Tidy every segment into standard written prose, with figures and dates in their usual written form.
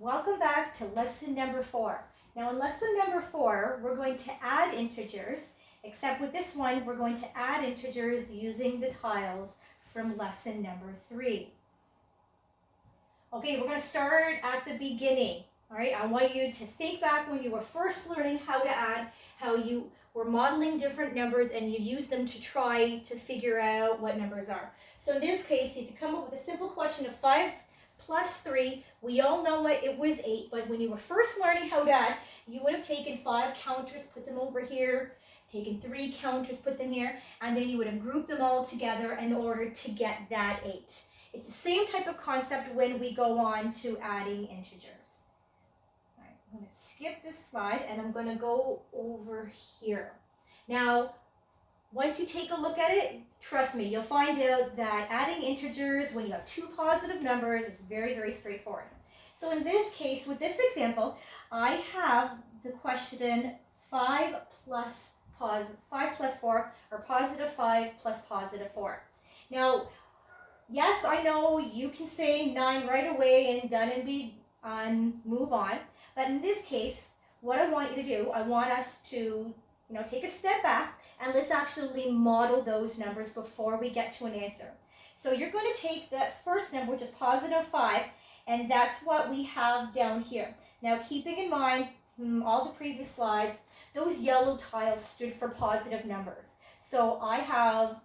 Welcome back to lesson number 4. Now in lesson number 4, we're going to add integers, except with this one, we're going to add integers using the tiles from lesson number 3. Okay, we're going to start at the beginning. All right, I want you to think back when you were first learning how to add, how you were modeling different numbers and you used them to try to figure out what numbers are. So in this case, if you come up with a simple question of 5 plus 3, we all know it was 8, but when you were first learning how to add, you would have taken 5 counters, put them over here, taken 3 counters, put them here, and then you would have grouped them all together in order to get that 8. It's the same type of concept when we go on to adding integers. All right, I'm going to skip this slide and I'm going to go over here. Now, once you take a look at it, trust me, you'll find out that adding integers when you have 2 positive numbers is very, very straightforward. So in this case, with this example, I have the question 5 plus 4, or positive 5 plus positive 4. Now, yes, I know you can say 9 right away and done and move on. But in this case, what I want you to do, I want us to, take a step back and let's actually model those numbers before we get to an answer. So you're going to take that first number, which is positive 5, and that's what we have down here. Now, keeping in mind from all the previous slides, those yellow tiles stood for positive numbers. So I have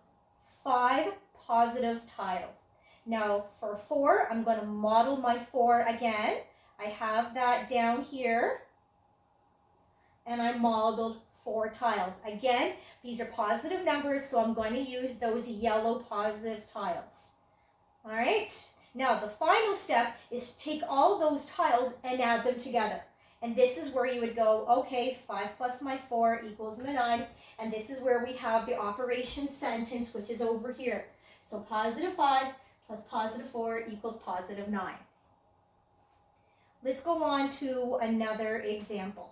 5 positive tiles. Now for 4, I'm going to model my 4 again. I have that down here, and I modeled 4 tiles. Again, these are positive numbers, so I'm going to use those yellow positive tiles. All right, now the final step is to take all those tiles and add them together. And this is where you would go, okay, 5 plus my 4 equals my 9, and this is where we have the operation sentence, which is over here. So positive 5 plus positive 4 equals positive 9. Let's go on to another example.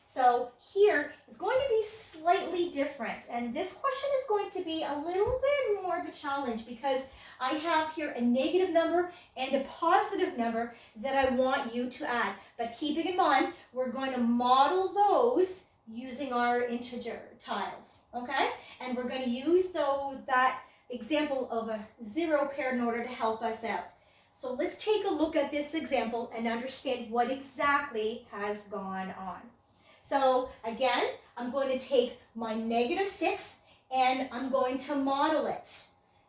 So here is going to be slightly different, and this question is going to be a little bit more of a challenge because I have here a negative number and a positive number that I want you to add. But keeping in mind, we're going to model those using our integer tiles, okay? And we're going to use that example of a 0 pair in order to help us out. So let's take a look at this example and understand what exactly has gone on. So again, I'm going to take my negative 6 and I'm going to model it.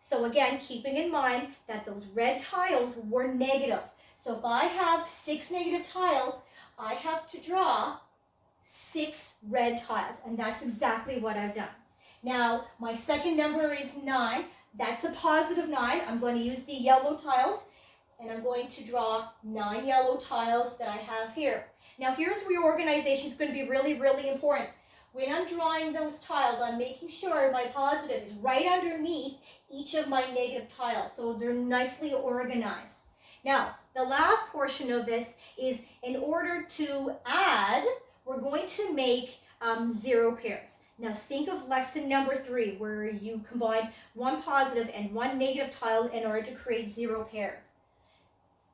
So again, keeping in mind that those red tiles were negative. So if I have 6 negative tiles, I have to draw 6 red tiles, and that's exactly what I've done. Now, my second number is 9. That's a positive 9. I'm going to use the yellow tiles, and I'm going to draw 9 yellow tiles that I have here. Now, here's reorganization is going to be really, really important. When I'm drawing those tiles, I'm making sure my positive is right underneath each of my negative tiles, so they're nicely organized. Now, the last portion of this is in order to add, we're going to make 0 pairs. Now think of lesson number 3 where you combine 1 positive and 1 negative tile in order to create 0 pairs.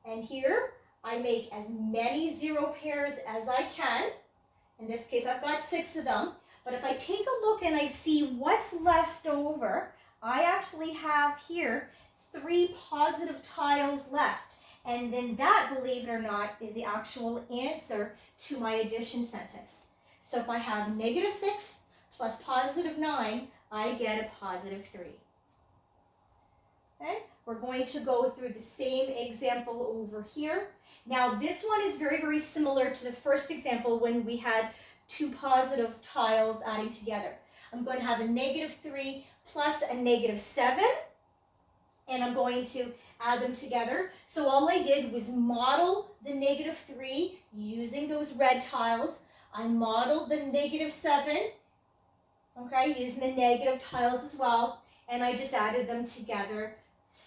And here I make as many 0 pairs as I can. In this case I've got 6 of them. But if I take a look and I see what's left over, I actually have here 3 positive tiles left. And then that, believe it or not, is the actual answer to my addition sentence. So if I have negative 6 plus positive 9, I get a positive 3. Okay, we're going to go through the same example over here. Now this one is very, very similar to the first example when we had 2 positive tiles adding together. I'm going to have a negative 3 plus a negative 7, and I'm going to add them together. So all I did was model the negative 3 using those red tiles. I modeled the negative 7, okay, using the negative tiles as well, and I just added them together.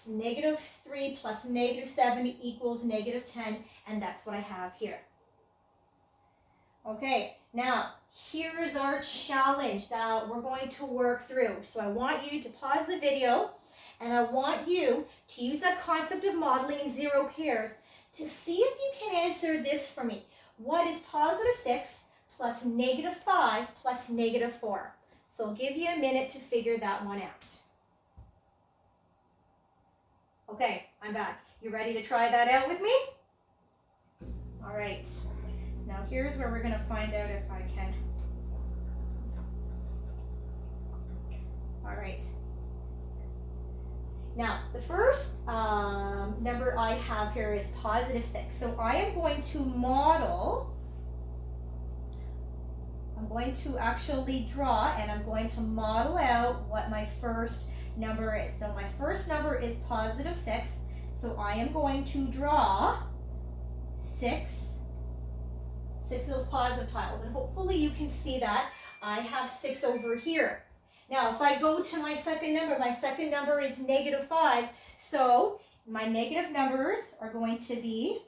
Negative 3 plus negative 7 equals negative 10, and that's what I have here. Okay, now here's our challenge that we're going to work through. So I want you to pause the video, and I want you to use that concept of modeling in 0 pairs to see if you can answer this for me. What is positive 6 plus negative 5 plus negative 4? So I'll give you a minute to figure that one out. Okay, I'm back. You ready to try that out with me? All right. Now here's where we're going to find out if I can. All right. Now, the first number I have here is positive 6. So I am going to model, I'm going to actually draw, and I'm going to model out what my first number is. So my first number is positive 6. So I am going to draw six of those positive tiles. And hopefully you can see that. I have 6 over here. Now, if I go to my second number is negative 5. So my negative numbers are going to be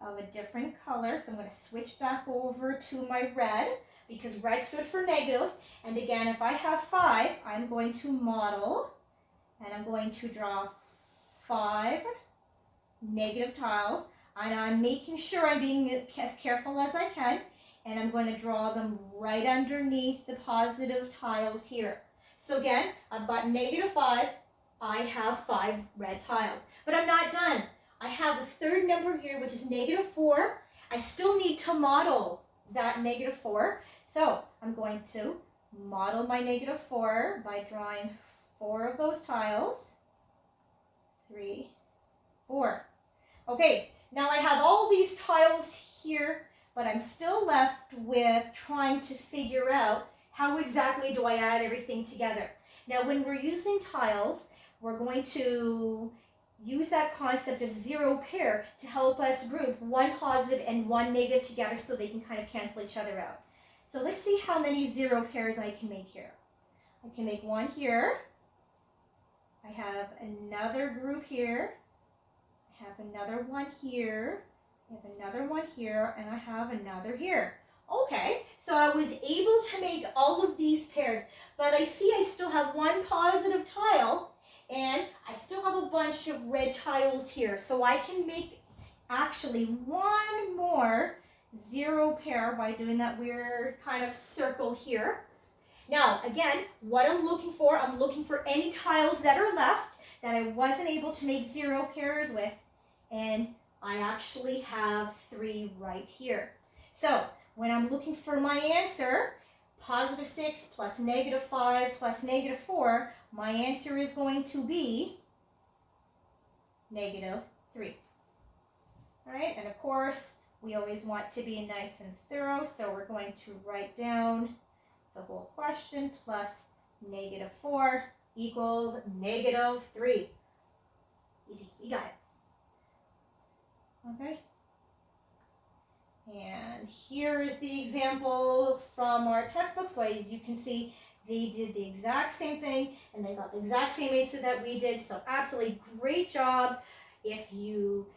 of a different color. So I'm going to switch back over to my red because red stood for negative. And again, if I have 5, I'm going to model and I'm going to draw 5 negative tiles. And I'm making sure I'm being as careful as I can. And I'm going to draw them right underneath the positive tiles here. So again, I've got negative 5. I have 5 red tiles. But I'm not done. I have a third number here, which is negative 4. I still need to model that negative 4. So I'm going to model my negative 4 by drawing 4 of those tiles. 3, 4. Okay, now I have all these tiles here, but I'm still left with trying to figure out how exactly do I add everything together. Now, when we're using tiles, we're going to use that concept of zero pair to help us group one positive and one negative together so they can kind of cancel each other out. So let's see how many zero pairs I can make here. I can make one here. I have another group here. I have another one here. I have another one here, and I have another here. Okay, so I was able to make all of these pairs, but I see I still have one positive tile, and I still have a bunch of red tiles here. So I can make actually one more zero pair by doing that weird kind of circle here. Now, again, what I'm looking for any tiles that are left that I wasn't able to make zero pairs with, and I actually have 3 right here. So when I'm looking for my answer, positive 6 plus negative 5 plus negative 4, my answer is going to be negative 3. All right, and of course, we always want to be nice and thorough, so we're going to write down the whole question plus negative 4 equals negative 3. Easy, you got it. Okay. And here is the example from our textbook. So as you can see, they did the exact same thing and they got the exact same answer that we did. So absolutely great job. If you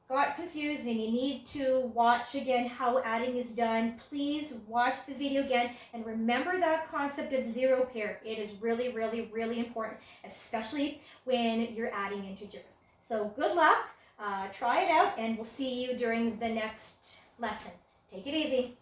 got confused and you need to watch again how adding is done, please watch the video again and remember that concept of zero pair. It is really, really, really important, especially when you're adding integers. So good luck. Try it out, and we'll see you during the next lesson. Take it easy.